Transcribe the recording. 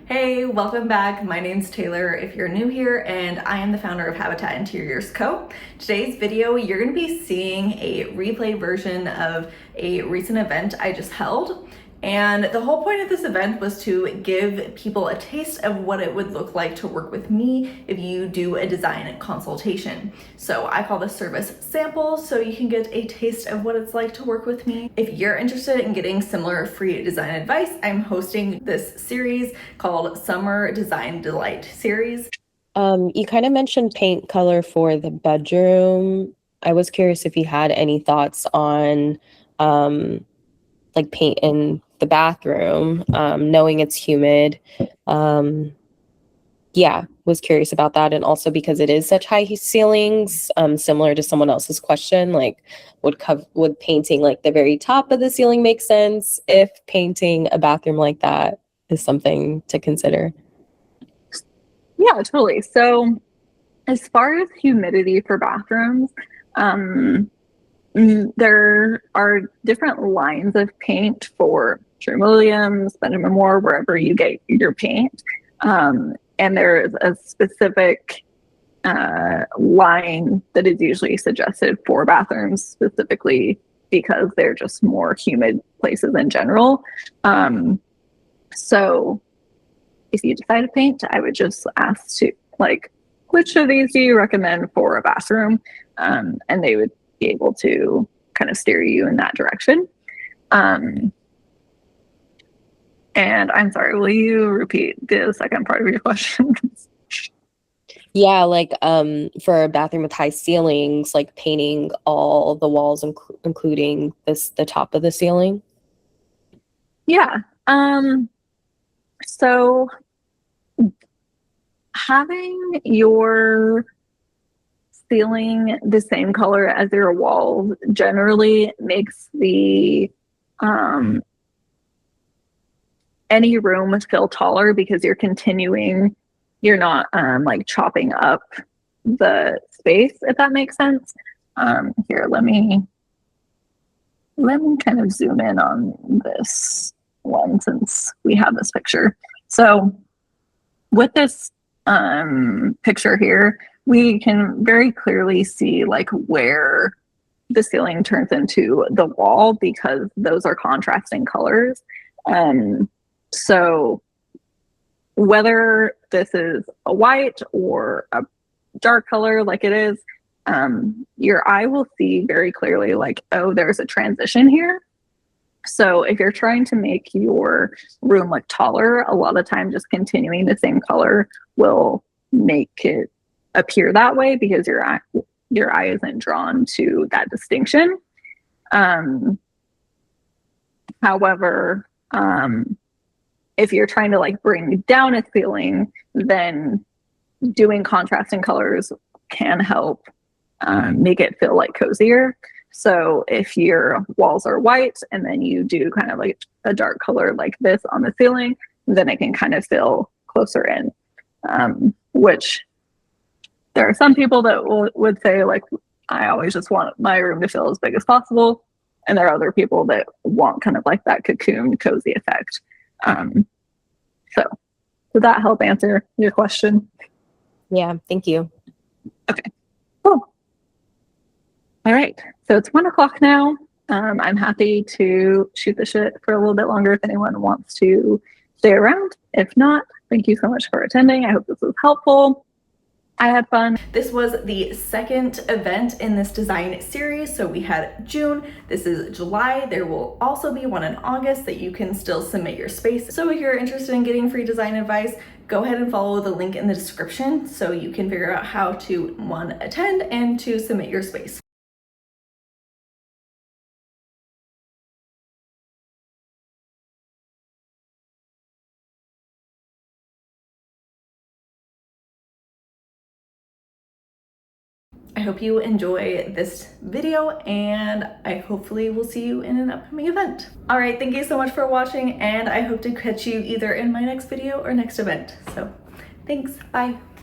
Hey, welcome back. My name's Taylor if you're new here, and I am the founder of Habitat Interiors Co. Today's video, you're going to be seeing a replay version of a recent event I just held. And the whole point of this event was to give people a taste of what it would look like to work with me if you do a design consultation. So I call this service sample, so you can get a taste of what it's like to work with me. If you're interested in getting similar free design advice, I'm hosting this series called Summer Design Delight series. You kind of mentioned paint color for the bedroom. I was curious if you had any thoughts on like paint in the bathroom, knowing it's humid. Yeah, was curious about that. And also because it is such high ceilings, similar to someone else's question, like would painting like the very top of the ceiling make sense if painting a bathroom like that is something to consider? Yeah, totally. So as far as humidity for bathrooms, there are different lines of paint for Sherwin-Williams, Benjamin Moore, wherever you get your paint. And there is a specific line that is usually suggested for bathrooms, specifically because they're just more humid places in general. So if you decide to paint, I would just ask to which of these do you recommend for a bathroom? And they would be able to kind of steer you in that direction. And I'm sorry, will you repeat the second part of your question? Yeah, like for a bathroom with high ceilings, like painting all the walls, including the top of the ceiling. Yeah. So having your ceiling the same color as your walls generally makes the any room feel taller because you're not like chopping up the space, if that makes sense. Here, let me kind of zoom in on this one since we have this picture. So with this picture here, we can very clearly see like where the ceiling turns into the wall because those are contrasting colors. So whether this is a white or a dark color like it is, your eye will see very clearly like, oh, there's a transition here. So if you're trying to make your room look taller, a lot of time just continuing the same color will make it appear that way because your eye isn't drawn to that distinction. However, if you're trying to like bring down a ceiling, then doing contrasting colors can help make it feel like cozier. So if your walls are white and then you do kind of like a dark color like this on the ceiling, then it can kind of feel closer in, which there are some people that would say like, I always just want my room to feel as big as possible. And there are other people that want kind of like that cocoon cozy effect. So did that help answer your question? Yeah, thank you. Okay, cool. All right, so it's 1 o'clock now. I'm happy to shoot the shit for a little bit longer if anyone wants to stay around. If not, thank you so much for attending. I hope this was helpful. I had fun. This was the second event in this design series. So we had June, this is July. There will also be one in August that you can still submit your space. So if you're interested in getting free design advice, go ahead and follow the link in the description so you can figure out how to, one, attend and two, submit your space. I hope you enjoy this video and I hopefully will see you in an upcoming event. All right, thank you so much for watching and I hope to catch you either in my next video or next event. So thanks, bye.